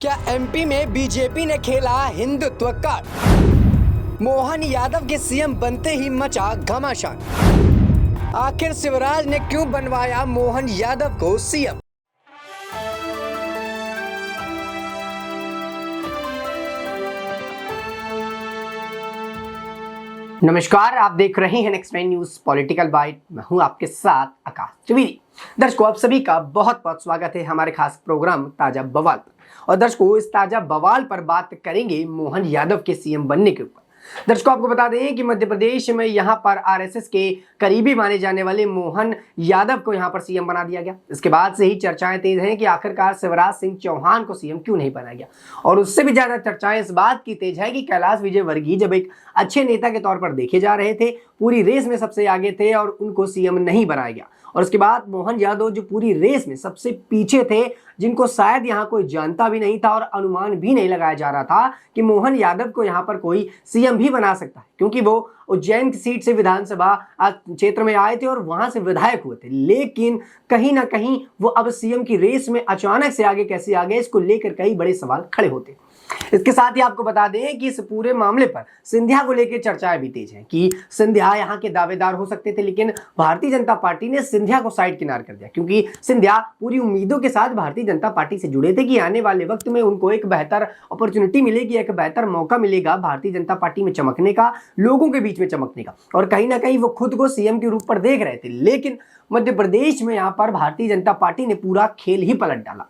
क्या एमपी में बीजेपी ने खेला हिंदुत्व कार्ड? मोहन यादव के सीएम बनते ही मचा घमासान। आखिर शिवराज ने क्यों बनवाया मोहन यादव को सीएम? नमस्कार, आप देख रहे हैं नेक्स्ट 9 न्यूज पॉलिटिकल बाइट। मैं हूं आपके साथ आकाश त्रिवेदी। दर्शकों, आप सभी का बहुत बहुत स्वागत है हमारे खास प्रोग्राम ताजा बवाल पर। और दर्शकों, इस ताजा बवाल पर बात करेंगे मोहन यादव के सीएम बनने के ऊपर। दर्शकों, आपको बता दें कि मध्य प्रदेश में यहां पर आरएसएस के करीबी माने जाने वाले मोहन यादव को यहां पर सीएम बना दिया गया। इसके बाद से ही चर्चाएं तेज हैं कि आखिरकार शिवराज सिंह चौहान को सीएम क्यों नहीं बनाया गया। और उससे भी ज्यादा चर्चाएं इस बात की तेज है कि कैलाश विजयवर्गीय जब एक अच्छे नेता के तौर पर देखे जा रहे थे, पूरी रेस में सबसे आगे थे और उनको सीएम नहीं बनाया गया। और उसके बाद मोहन यादव जो पूरी रेस में सबसे पीछे थे, जिनको शायद यहाँ कोई जानता भी नहीं था और अनुमान भी नहीं लगाया जा रहा था कि मोहन यादव को यहाँ पर कोई सीएम भी बना सकता है, क्योंकि वो उज्जैन की सीट से विधानसभा क्षेत्र में आए थे और वहां से विधायक हुए थे। लेकिन कहीं ना कहीं वो अब सीएम की रेस में अचानक से आगे कैसे आ गए, इसको लेकर कई बड़े सवाल खड़े होते। इसके साथ ही आपको बता दें कि इस पूरे मामले पर सिंधिया को लेकर चर्चाएं भी तेज हैं कि सिंधिया यहां के दावेदार हो सकते थे, लेकिन भारतीय जनता पार्टी ने सिंधिया को साइड किनार कर दिया, क्योंकि सिंधिया पूरी उम्मीदों के साथ भारतीय जनता पार्टी से जुड़े थे कि आने वाले वक्त में उनको एक बेहतर अपॉर्चुनिटी मिलेगी, एक बेहतर मौका मिलेगा भारतीय जनता पार्टी में चमकने का, लोगों के बीच में चमकने का। और कहीं ना कहीं वो खुद को सीएम के रूप पर देख रहे थे। लेकिन मध्य प्रदेश में यहां पर भारतीय जनता पार्टी ने पूरा खेल ही पलट डाला।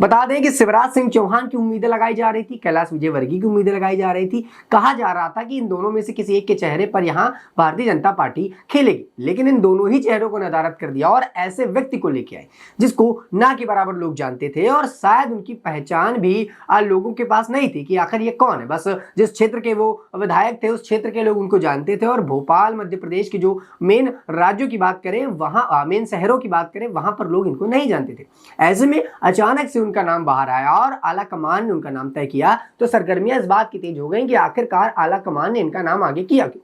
बता दें कि शिवराज सिंह चौहान की उम्मीदें लगाई जा रही थी, कैलाश विजयवर्गीय की उम्मीदें लगाई जा रही थी। कहा जा रहा था कि इन दोनों में से किसी एक के चेहरे पर यहां भारतीय जनता पार्टी खेलेगी, लेकिन इन दोनों ही चेहरों को नदारद कर दिया और ऐसे व्यक्ति को लेके आए जिसको ना के बराबर लोग जानते थे और शायद उनकी पहचान भी लोगों के पास नहीं थी कि आखिर ये कौन है। बस जिस क्षेत्र के वो विधायक थे उस क्षेत्र के लोग उनको जानते थे। और भोपाल मध्य प्रदेश की जो मेन राज्यों की बात करें, वहां मेन शहरों की बात करें, वहां पर लोग इनको नहीं जानते थे। ऐसे में अचानक से उनका नाम बाहर आया और आला कमान ने उनका नाम तय किया, तो सरगर्मियां इस बात की तेज हो गई कि आखिरकार आला कमान ने इनका नाम आगे किया क्यों।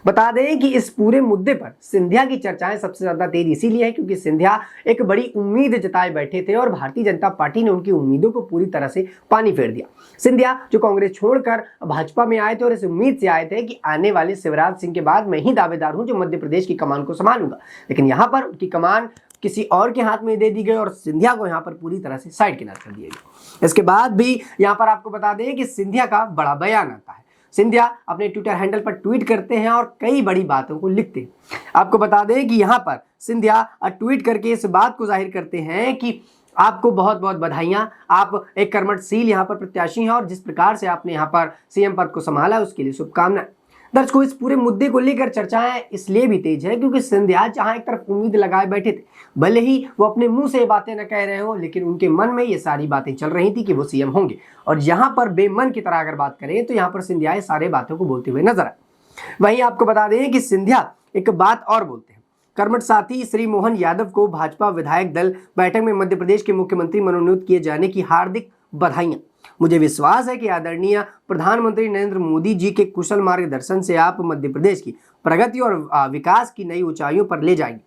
बता दें कि इस पूरे मुद्दे पर सिंधिया की चर्चाएं सबसे ज्यादा तेज इसीलिए है क्योंकि सिंधिया एक बड़ी उम्मीद जताए बैठे थे और भारतीय जनता पार्टी ने उनकी उम्मीदों को पूरी तरह से पानी फेर दिया। सिंधिया जो कांग्रेस छोड़कर भाजपा में आए थे और इस उम्मीद से आए थे कि आने वाले शिवराज सिंह के बाद मैं ही दावेदार हूं जो मध्य प्रदेश की कमान को संभालूंगा, लेकिन यहां पर उनकी कमान किसी और के हाथ में दे दी गई और सिंधिया को यहां पर पूरी तरह से साइड किनार कर दिया गया। इसके बाद भी यहां पर आपको बता दें कि सिंधिया का बड़ा बयान आता है। सिंधिया अपने ट्विटर हैंडल पर ट्वीट करते हैं और कई बड़ी बातों को लिखते हैं। आपको बता दें कि यहां पर सिंधिया ट्वीट करके इस बात को जाहिर करते हैं कि आपको बहुत बहुत बधाइयां, आप एक कर्मठशील यहां पर प्रत्याशी हैं और जिस प्रकार से आपने यहां पर सीएम पद को संभाला उसके लिए शुभकामनाएं। दर्शकों, इस पूरे मुद्दे को लेकर चर्चाएं इसलिए भी तेज है क्योंकि सिंधिया जहां एक तरफ उम्मीद लगाए बैठे थे, भले ही वो अपने मुंह से बातें न कह रहे हो, लेकिन उनके मन में ये सारी बातें चल रही थी कि वो सीएम होंगे। और यहां पर बेमन की तरह अगर बात करें तो यहां पर सिंधिया ये सारे बातों को बोलते हुए नजर आए। वहीं आपको बता दें कि सिंधिया एक बात और बोलते हैं। कर्मठ साथी श्री मोहन यादव को भाजपा विधायक दल बैठक में मध्य प्रदेश के मुख्यमंत्री मनोनीत किए जाने की हार्दिक बधाइयां। मुझे विश्वास है कि आदरणीय प्रधानमंत्री नरेंद्र मोदी जी के कुशल मार्गदर्शन से आप मध्य प्रदेश की प्रगति और विकास की नई ऊंचाइयों पर ले जाएंगे।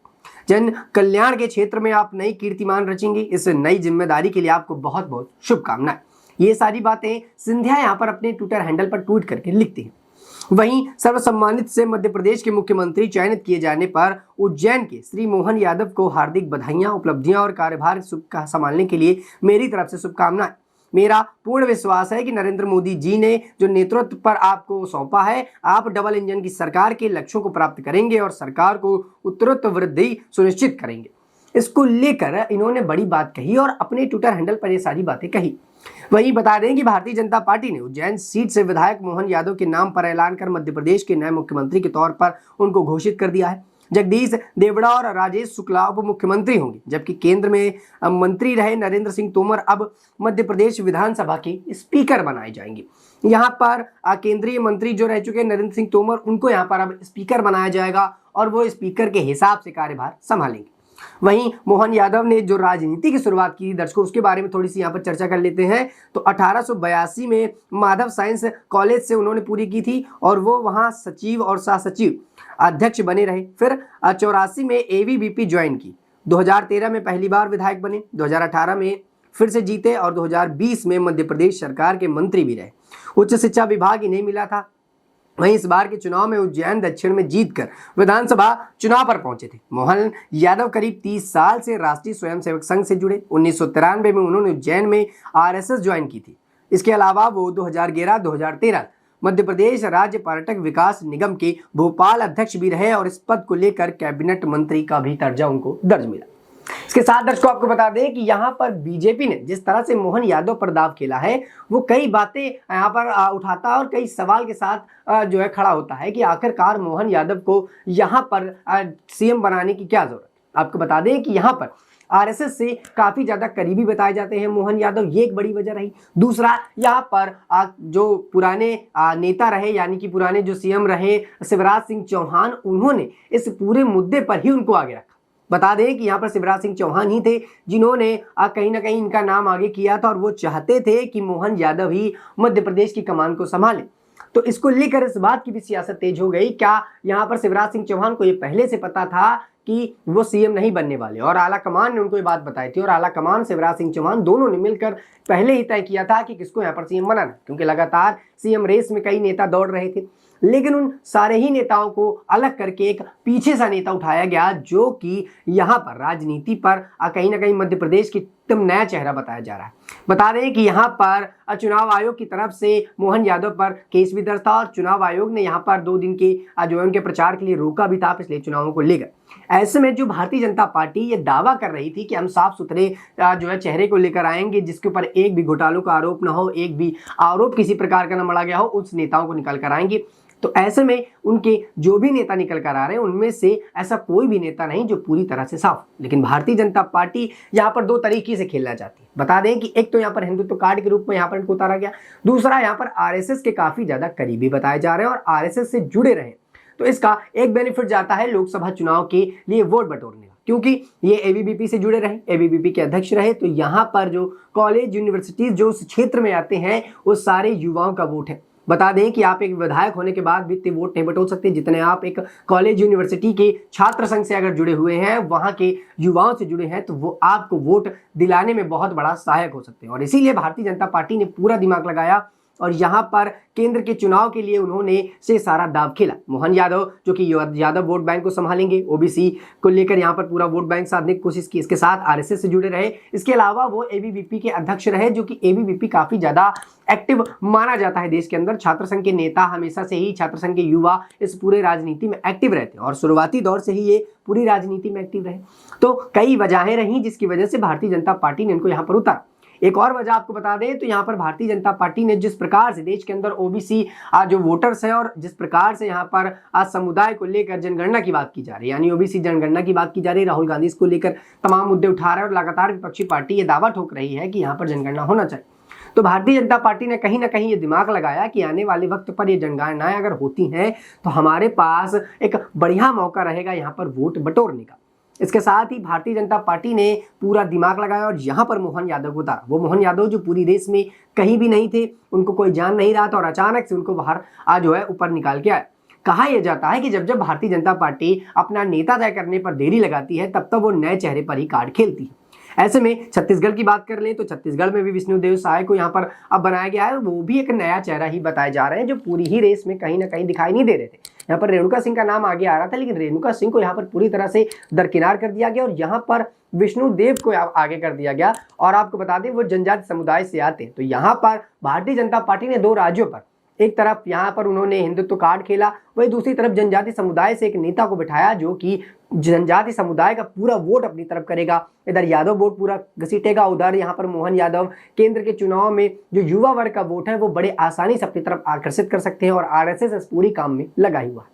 जन कल्याण के क्षेत्र में आप नई कीर्तिमान रचेंगे। इस नई जिम्मेदारी के लिए आपको बहुत बहुत शुभकामनाएं। ये सारी बातें सिंधिया यहाँ पर अपने ट्विटर हैंडल पर ट्वीट करके लिखते हैं। वहीं सर्वसम्मानित से मध्य प्रदेश के मुख्यमंत्री चयनित किए जाने पर उज्जैन के श्री मोहन यादव को हार्दिक बधाइयां, उपलब्धियां और कार्यभार संभालने के लिए मेरी तरफ से शुभकामनाएं। मेरा पूर्ण विश्वास है कि नरेंद्र मोदी जी ने जो नेतृत्व पर आपको सौंपा है, आप डबल इंजन की सरकार के लक्ष्यों को प्राप्त करेंगे और सरकार को उत्तरोत्तर वृद्धि सुनिश्चित करेंगे। इसको लेकर इन्होंने बड़ी बात कही और अपने ट्विटर हैंडल पर ये सारी बातें कही। वहीं बता दें कि भारतीय जनता पार्टी ने उज्जैन सीट से विधायक मोहन यादव के नाम पर ऐलान कर मध्य प्रदेश के नए मुख्यमंत्री के तौर पर उनको घोषित कर दिया है। जगदीश देवड़ा और राजेश शुक्ला उप मुख्यमंत्री होंगे, जबकि केंद्र में मंत्री रहे नरेंद्र सिंह तोमर अब मध्य प्रदेश विधानसभा के स्पीकर बनाए जाएंगे। यहाँ पर केंद्रीय मंत्री जो रह चुके नरेंद्र सिंह तोमर, उनको यहाँ पर अब स्पीकर बनाया जाएगा और वो स्पीकर के हिसाब से कार्यभार संभालेंगे। वहीं मोहन यादव ने जो राजनीति की शुरुआत की, दर्शकों उसके बारे में थोड़ी सी यहाँ पर चर्चा कर लेते हैं। तो 1882 में माधव साइंस कॉलेज से उन्होंने पूरी की थी और वो वहाँ सचिव और सह सचिव अध्यक्ष बने रहे। फिर 84 में एवीबीपी ज्वाइन की। 2013 में पहली बार विधायक बने। 2018 में फिर से जीते और 2020 में मध्य प्रदेश सरकार के मंत्री भी रहे। उच्च शिक्षा विभाग इन्हें मिला था। वहीं इस बार के चुनाव में उज्जैन दक्षिण में जीतकर विधानसभा चुनाव पर पहुंचे थे। मोहन यादव करीब 30 साल से राष्ट्रीय स्वयंसेवक संघ से जुड़े। 1993 में उन्होंने उज्जैन में आरएसएस ज्वाइन की थी। इसके अलावा वो 2011-2013 मध्य प्रदेश राज्य पर्यटक विकास निगम के भोपाल अध्यक्ष भी रहे और इस पद को लेकर कैबिनेट मंत्री का भी दर्जा उनको दर्ज मिला। इसके साथ दर्शकों आपको बता दें कि यहाँ पर बीजेपी ने जिस तरह से मोहन यादव पर दाव खेला है, वो कई बातें यहाँ पर उठाता है और कई सवाल के साथ जो है खड़ा होता है कि आखिरकार मोहन यादव को यहाँ पर सीएम बनाने की क्या जरूरत। आपको बता दें कि यहाँ पर आरएसएस से काफी ज्यादा करीबी बताए जाते हैं मोहन यादव, ये एक बड़ी वजह रही। दूसरा, यहाँ पर जो पुराने नेता रहे यानी कि पुराने जो सीएम रहे शिवराज सिंह चौहान, उन्होंने इस पूरे मुद्दे पर ही उनको आगे रखा। बता दें कि यहाँ पर शिवराज सिंह चौहान ही थे जिन्होंने कहीं ना कहीं इनका नाम आगे किया था और वो चाहते थे कि मोहन यादव ही मध्य प्रदेश की कमान को संभाले। तो इसको लेकर इस बात की भी सियासत तेज हो गई। क्या यहाँ पर शिवराज सिंह चौहान को ये पहले से पता था कि वो सीएम नहीं बनने वाले और आला कमान ने उनको ये बात बताई थी और आला कमान शिवराज सिंह चौहान दोनों ने मिलकर पहले ही तय किया था कि किसको यहाँ पर सीएम बनाना, क्योंकि लगातार सीएम रेस में कई नेता दौड़ रहे थे। लेकिन उन सारे ही नेताओं को अलग करके एक पीछे सा नेता उठाया गया जो कि यहाँ पर राजनीति पर कहीं ना कहीं मध्य प्रदेश की एकदम नया चेहरा बताया जा रहा है। बता दें कि यहाँ पर चुनाव आयोग की तरफ से मोहन यादव पर केस भी दर्ज था और चुनाव आयोग ने यहाँ पर 2 दिन के जो है उनके प्रचार के लिए रोका भी था पिछले चुनावों को लेकर। ऐसे में जो भारतीय जनता पार्टी ये दावा कर रही थी कि हम साफ सुथरे जो है चेहरे को लेकर आएंगे जिसके ऊपर एक भी घोटालों का आरोप ना हो, एक भी आरोप किसी प्रकार का न मढ़ा गया हो, उस नेताओं को निकल कर आएंगे। तो ऐसे में उनके जो भी नेता निकल कर आ रहे हैं उनमें से ऐसा कोई भी नेता नहीं जो पूरी तरह से साफ। लेकिन भारतीय जनता पार्टी यहाँ पर 2 तरीके से खेलना चाहती है। बता दें कि एक तो यहाँ पर हिंदुत्व कार्ड के रूप में यहाँ पर इनको उतारा गया, दूसरा यहाँ पर आरएसएस के काफी ज्यादा करीबी बताए जा रहे हैं और आरएसएस से जुड़े रहे। तो इसका एक बेनिफिट जाता है लोकसभा चुनाव के लिए वोट बटोरने का, क्योंकि ये एबीवीपी से जुड़े रहे, एबीवीपी के अध्यक्ष रहे। तो यहाँ पर जो कॉलेज यूनिवर्सिटीज जो उस क्षेत्र में आते हैं वो सारे युवाओं का वोट है। बता दें कि आप एक विधायक होने के बाद भी इतने वोट नहीं बटोर सकते जितने आप एक कॉलेज यूनिवर्सिटी के छात्र संघ से अगर जुड़े हुए हैं, वहां के युवाओं से जुड़े हैं, तो वो आपको वोट दिलाने में बहुत बड़ा सहायक हो सकते हैं। और इसीलिए भारतीय जनता पार्टी ने पूरा दिमाग लगाया और यहाँ पर केंद्र के चुनाव के लिए उन्होंने से सारा दाव खेला। मोहन यादव जो कि यादव वोट बैंक को संभालेंगे, ओबीसी को लेकर यहाँ पर पूरा वोट बैंक साधने की कोशिश की। इसके साथ आरएसएस से जुड़े रहे। इसके अलावा वो एबीवीपी के अध्यक्ष रहे, जो कि एबीवीपी काफी ज्यादा एक्टिव माना जाता है देश के अंदर। छात्र संघ के नेता हमेशा से ही, छात्र संघ के युवा इस पूरे राजनीति में एक्टिव रहते हैं और शुरुआती दौर से ही ये पूरी राजनीति में एक्टिव रहे। तो कई वजहें रही जिसकी वजह से भारतीय जनता पार्टी ने इनको यहाँ पर उतारा। एक और वजह आपको बता दें तो यहाँ पर भारतीय जनता पार्टी ने जिस प्रकार से देश के अंदर ओबीसी जो वोटर्स है और जिस प्रकार से यहाँ पर आज समुदाय को लेकर जनगणना की बात की जा रही है, यानी ओबीसी जनगणना की बात की जा रही है, राहुल गांधी इसको लेकर तमाम मुद्दे उठा रहे हैं और लगातार विपक्षी पार्टी ये दावा ठोक रही है कि यहाँ पर जनगणना होना चाहिए। तो भारतीय जनता पार्टी ने कहीं ना कहीं ये दिमाग लगाया कि आने वाले वक्त पर ये जनगणनाएं अगर होती हैं तो हमारे पास एक बढ़िया मौका रहेगा यहाँ पर वोट बटोरने का। इसके साथ ही भारतीय जनता पार्टी ने पूरा दिमाग लगाया और यहाँ पर मोहन यादव को उतारा। वो मोहन यादव जो पूरी रेस में कहीं भी नहीं थे, उनको कोई जान नहीं रहा था और अचानक से उनको बाहर जो है ऊपर निकाल के आया। कहा यह जाता है कि जब जब भारतीय जनता पार्टी अपना नेता तय करने पर देरी लगाती है तब तब वो नए चेहरे पर ही कार्ड खेलती है। ऐसे में छत्तीसगढ़ की बात कर लें तो छत्तीसगढ़ में भी विष्णुदेव साय को यहाँ पर अब बनाया गया है। वो भी एक नया चेहरा ही बताए जा रहे हैं जो पूरी ही रेस में कहीं ना कहीं दिखाई नहीं दे रहे थे। यहाँ पर रेणुका सिंह का नाम आगे आ रहा था, लेकिन रेणुका सिंह को यहाँ पर पूरी तरह से दरकिनार कर दिया गया और यहाँ पर विष्णुदेव को आगे कर दिया गया। और आपको बता दें वो जनजाति समुदाय से आते हैं। तो यहाँ पर भारतीय जनता पार्टी ने 2 राज्यों पर, एक तरफ यहाँ पर उन्होंने हिंदुत्व कार्ड खेला, वही दूसरी तरफ जनजाति समुदाय से एक नेता को बिठाया जो कि जनजाति समुदाय का पूरा वोट अपनी तरफ करेगा। इधर यादव वोट पूरा घसीटेगा, उधर यहाँ पर मोहन यादव केंद्र के चुनाव में जो युवा वर्ग का वोट है वो बड़े आसानी से अपनी तरफ आकर्षित कर सकते हैं और आरएसएस इस पूरी काम में लगा हुआ है।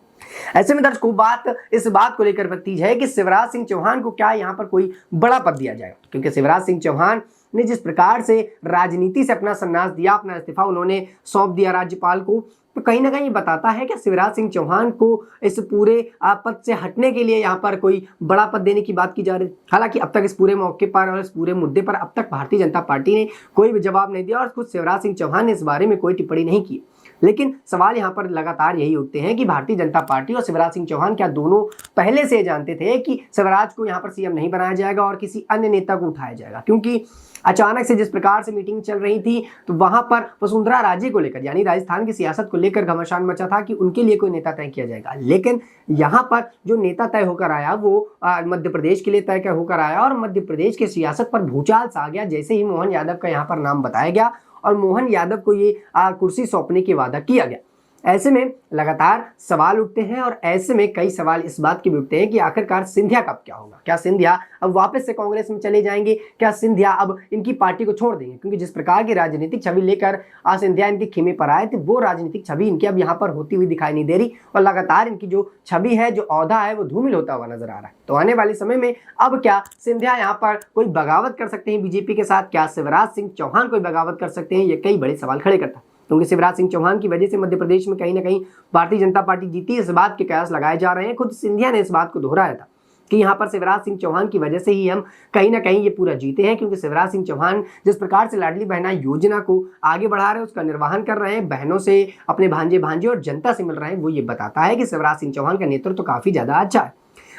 ऐसे में दर्शकों इस बात को लेकर बनती है कि शिवराज सिंह चौहान को क्या यहाँ पर कोई बड़ा पद दिया जाएगा, क्योंकि शिवराज सिंह चौहान ने जिस प्रकार से राजनीति से अपना संन्यास दिया, अपना इस्तीफा उन्होंने सौंप दिया राज्यपाल को, तो कहीं ना कहीं ये बताता है कि शिवराज सिंह चौहान को इस पूरे पद से हटने के लिए यहाँ पर कोई बड़ा पद देने की बात की जा रही है। हालांकि अब तक इस पूरे मौके पर और इस पूरे मुद्दे पर अब तक भारतीय जनता पार्टी ने कोई भी जवाब नहीं दिया और खुद शिवराज सिंह चौहान ने इस बारे में कोई टिप्पणी नहीं की। लेकिन सवाल यहाँ पर लगातार यही उठते हैं कि भारतीय जनता पार्टी और शिवराज सिंह चौहान क्या दोनों पहले से जानते थे कि शिवराज को यहाँ पर सीएम नहीं बनाया जाएगा और किसी अन्य नेता को उठाया जाएगा? क्योंकि अचानक से जिस प्रकार से मीटिंग चल रही थी तो वहां पर वसुंधरा राजे को लेकर यानी राजस्थान की सियासत को लेकर घमासान मचा था कि उनके लिए कोई नेता तय किया जाएगा। लेकिन यहाँ पर जो नेता तय होकर आया वो मध्य प्रदेश के लिए तय होकर आया और मध्य प्रदेश की सियासत पर भूचाल सा आ गया जैसे ही मोहन यादव का यहाँ पर नाम बताया गया और मोहन यादव को ये कुर्सी सौंपने की वादा किया गया। ऐसे में लगातार सवाल उठते हैं और ऐसे में कई सवाल इस बात के भी उठते हैं कि आखिरकार सिंधिया कब क्या होगा? क्या सिंधिया अब वापस से कांग्रेस में चले जाएंगे? क्या सिंधिया अब इनकी पार्टी को छोड़ देंगे? क्योंकि जिस प्रकार की राजनीतिक छवि लेकर सिंधिया इनके खेमे पर आए थे वो राजनीतिक छवि इनकी अब यहाँ पर होती हुई दिखाई नहीं दे रही और लगातार इनकी जो छवि है, जो औहदा है, वो धूमिल होता हुआ नजर आ रहा है। तो आने वाले समय में अब क्या सिंधिया यहाँ पर कोई बगावत कर सकते हैं बीजेपी के साथ? क्या शिवराज सिंह चौहान कोई बगावत कर सकते हैं? ये कई बड़े सवाल खड़े करता है क्योंकि शिवराज सिंह चौहान की वजह से मध्य प्रदेश में कहीं ना कहीं भारतीय जनता पार्टी जीती, इस बात के कयास लगाए जा रहे हैं। खुद सिंधिया ने इस बात को दोहराया था कि यहाँ पर शिवराज सिंह चौहान की वजह से ही हम कहीं ना कहीं ये पूरा जीते हैं, क्योंकि शिवराज सिंह चौहान जिस प्रकार से लाडली बहना योजना को आगे बढ़ा रहे हैं, उसका निर्वहन कर रहे हैं, बहनों से, अपने भांजे भांजे और जनता से मिल रहे हैं, वो ये बताता है कि शिवराज सिंह चौहान का नेतृत्व तो काफी ज्यादा अच्छा है।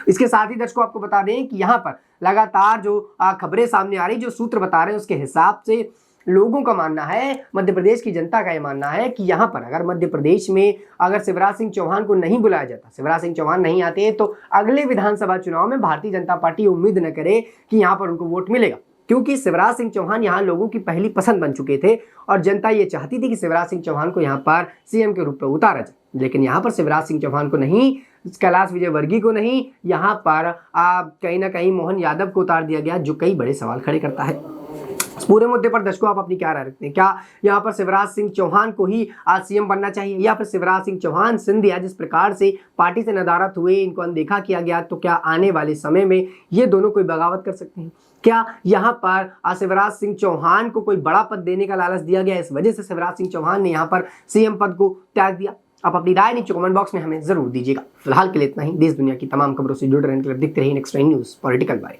इसके साथ ही दर्शकों आपको बता दें कि यहाँ पर लगातार जो खबरें सामने आ रही, जो सूत्र बता रहे हैं, उसके हिसाब से लोगों का मानना है, मध्य प्रदेश की जनता का यह मानना है कि यहाँ पर अगर मध्य प्रदेश में अगर शिवराज सिंह चौहान को नहीं बुलाया जाता, शिवराज सिंह चौहान नहीं आते, तो अगले विधानसभा चुनाव में भारतीय जनता पार्टी उम्मीद न करे कि यहाँ पर उनको वोट मिलेगा, क्योंकि शिवराज सिंह चौहान यहाँ लोगों की पहली पसंद बन चुके थे और जनता ये चाहती थी कि शिवराज सिंह चौहान को यहाँ पर सीएम के रूप में उतारा जाए। लेकिन यहाँ पर शिवराज सिंह चौहान को नहीं, कैलाश विजयवर्गीय को नहीं, यहाँ पर कहीं ना कहीं मोहन यादव को उतार दिया गया, जो कई बड़े सवाल खड़े करता है। इस पूरे मुद्दे पर दर्शकों आप अपनी क्या राय रखते हैं? क्या यहाँ पर शिवराज सिंह चौहान को ही आज सीएम बनना चाहिए या फिर शिवराज सिंह चौहान, सिंधिया जिस प्रकार से पार्टी से नदारद हुए, इनको अनदेखा किया गया, तो क्या आने वाले समय में ये दोनों कोई बगावत कर सकते हैं? क्या यहाँ पर शिवराज सिंह चौहान को कोई बड़ा पद देने का लालच दिया गया, इस वजह से शिवराज सिंह चौहान ने यहाँ पर सीएम पद को त्याग दिया? आप अपनी राय नीचे कमेंट बॉक्स में हमें जरूर दीजिएगा। फिलहाल के लिए इतना ही। देश दुनिया की तमाम खबरों से जुड़े रहने के लिए देखते रहिए next time news political bite.